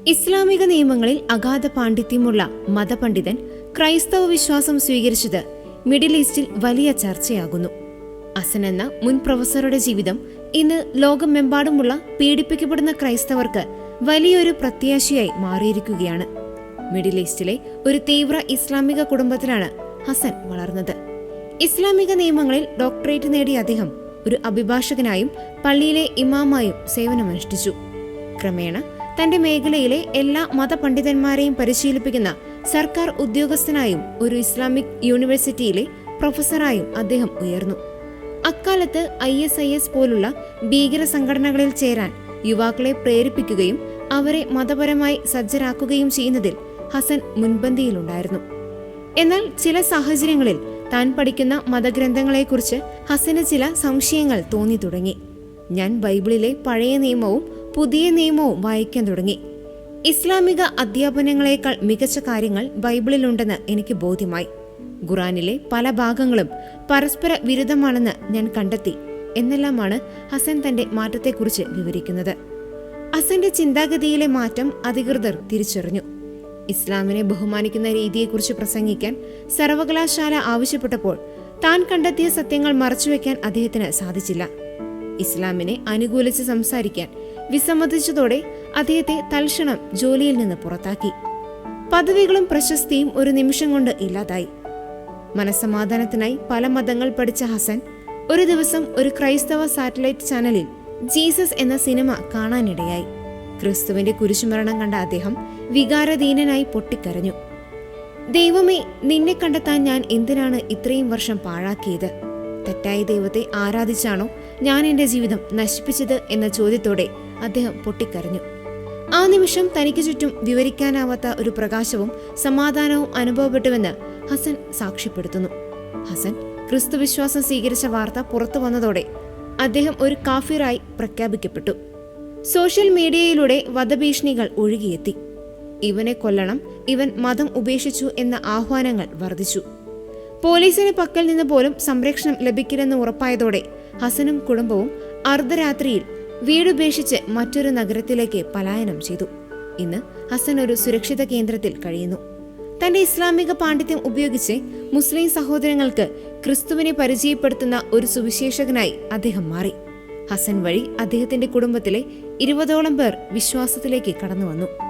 ഇസ്ലാമിക നിയമങ്ങളിൽ അഗാധ പാണ്ഡിത്യമുള്ള മതപണ്ഡിതൻ ക്രൈസ്തവ വിശ്വാസം സ്വീകരിച്ചത് മിഡിൽ ഈസ്റ്റിൽ വലിയ ചർച്ചയാകുന്നു. ഹസൻ എന്ന മുൻ പ്രൊഫസറുടെ ജീവിതം ഇന്ന് ലോകമെമ്പാടുമുള്ള പീഡിപ്പിക്കപ്പെടുന്ന ക്രൈസ്തവർക്ക് വലിയൊരു പ്രത്യാശയായി മാറിയിരിക്കുകയാണ്. മിഡിൽ ഈസ്റ്റിലെ ഒരു തീവ്ര ഇസ്ലാമിക കുടുംബത്തിലാണ് ഹസൻ വളർന്നത്. ഇസ്ലാമിക നിയമങ്ങളിൽ ഡോക്ടറേറ്റ് നേടിയ അദ്ദേഹം ഒരു അഭിഭാഷകനായും പള്ളിയിലെ ഇമാമായും സേവനമനുഷ്ഠിച്ചു. ക്രമേണ തന്റെ മേഖലയിലെ എല്ലാ മതപണ്ഡിതന്മാരെയും പരിശീലിപ്പിക്കുന്ന സർക്കാർ ഉദ്യോഗസ്ഥനായും ഒരു ഇസ്ലാമിക് യൂണിവേഴ്സിറ്റിയിലെ പ്രൊഫസറായും അദ്ദേഹം ഉയർന്നു. അക്കാലത്ത് ISIS പോലുള്ള ഭീകര സംഘടനകളിൽ ചേരാൻ യുവാക്കളെ പ്രേരിപ്പിക്കുകയും അവരെ മതപരമായി സജ്ജരാക്കുകയും ചെയ്യുന്നതിൽ ഹസൻ മുൻപന്തിയിലുണ്ടായിരുന്നു. എന്നാൽ ചില സാഹചര്യങ്ങളിൽ താൻ പഠിക്കുന്ന മതഗ്രന്ഥങ്ങളെക്കുറിച്ച് ഹസന് ചില സംശയങ്ങൾ തോന്നി തുടങ്ങി. ഞാൻ ബൈബിളിലെ പഴയ നിയമവും പുതിയ നിയമവും വായിക്കാൻ തുടങ്ങി. ഇസ്ലാമിക അധ്യാപനങ്ങളെക്കാൾ മികച്ച കാര്യങ്ങൾ ബൈബിളിലുണ്ടെന്ന് എനിക്ക് ബോധ്യമായി. ഖുറാനിലെ പല ഭാഗങ്ങളും പരസ്പര വിരുദ്ധമാണെന്ന് ഞാൻ കണ്ടെത്തി എന്നെല്ലാമാണ് ഹസൻ തന്റെ മാറ്റത്തെക്കുറിച്ച് വിവരിക്കുന്നത്. ഹസന്റെ ചിന്താഗതിയിലെ മാറ്റം അധികൃതർ തിരിച്ചറിഞ്ഞു. ഇസ്ലാമിനെ ബഹുമാനിക്കുന്ന രീതിയെക്കുറിച്ച് പ്രസംഗിക്കാൻ സർവകലാശാല ആവശ്യപ്പെട്ടപ്പോൾ താൻ കണ്ടെത്തിയ സത്യങ്ങൾ മറച്ചുവെക്കാൻ അദ്ദേഹത്തിന് സാധിച്ചില്ല. ഇസ്ലാമിനെ അനുകൂലിച്ച് സംസാരിക്കാൻ വിസമ്മതിച്ചതോടെ അദ്ദേഹത്തെ തൽക്ഷണം ജോലിയിൽ നിന്ന് പുറത്താക്കി. പദവികളും പ്രശസ്തിയും ഒരു നിമിഷം കൊണ്ട് ഇല്ലാതായി. മനസ്സമാധാനത്തിനായി പല മതങ്ങൾ പഠിച്ച ഹസൻ ഒരു ദിവസം ഒരു ക്രൈസ്തവ സാറ്റലൈറ്റ് ചാനലിൽ ജീസസ് എന്ന സിനിമ കാണാനിടയായി. ക്രിസ്തുവിന്റെ കുരിശുമരണം കണ്ട അദ്ദേഹം വികാരധീനനായി പൊട്ടിക്കരഞ്ഞു. ദൈവമേ, നിന്നെ കണ്ടെത്താൻ ഞാൻ എന്തിനാണ് ഇത്രയും വർഷം പാഴാക്കിയത്? തെറ്റായ ദൈവത്തെ ആരാധിച്ചാണോ ഞാൻ എന്റെ ജീവിതം നശിപ്പിച്ചത് എന്ന ചോദ്യത്തോടെ അദ്ദേഹം പൊട്ടിക്കരഞ്ഞു. ആ നിമിഷം തനിക്ക് ചുറ്റും വിവരിക്കാനാവാത്ത ഒരു പ്രകാശവും സമാധാനവും അനുഭവപ്പെട്ടുവെന്ന് ഹസൻ സാക്ഷ്യപ്പെടുത്തുന്നു. ഹസൻ ക്രിസ്തുവിശ്വാസം സ്വീകരിച്ച വാർത്ത പുറത്തു വന്നതോടെ അദ്ദേഹം ഒരു കാഫിറായി പ്രഖ്യാപിക്കപ്പെട്ടു. സോഷ്യൽ മീഡിയയിലൂടെ വധഭീഷണികൾ ഒഴുകിയെത്തി. ഇവനെ കൊല്ലണം, ഇവൻ മതം ഉപേക്ഷിച്ചു എന്ന ആഹ്വാനങ്ങൾ വർദ്ധിച്ചു. പോലീസിന് പക്കൽ നിന്ന് പോലും സംരക്ഷണം ലഭിക്കില്ലെന്ന് ഉറപ്പായതോടെ ഹസനും കുടുംബവും അർദ്ധരാത്രിയിൽ വീടുപേക്ഷിച്ച് മറ്റൊരു നഗരത്തിലേക്ക് പലായനം ചെയ്തു. ഇന്ന് ഹസൻ ഒരു സുരക്ഷിത കേന്ദ്രത്തിൽ കഴിയുന്നു. തന്റെ ഇസ്ലാമിക പാണ്ഡിത്യം ഉപയോഗിച്ച് മുസ്ലിം സഹോദരങ്ങൾക്ക് ക്രിസ്തുവിനെ പരിചയപ്പെടുത്തുന്ന ഒരു സുവിശേഷകനായി അദ്ദേഹം മാറി. ഹസൻ വഴി അദ്ദേഹത്തിന്റെ കുടുംബത്തിലെ 20ഓളം പേർ വിശ്വാസത്തിലേക്ക് കടന്നു വന്നു.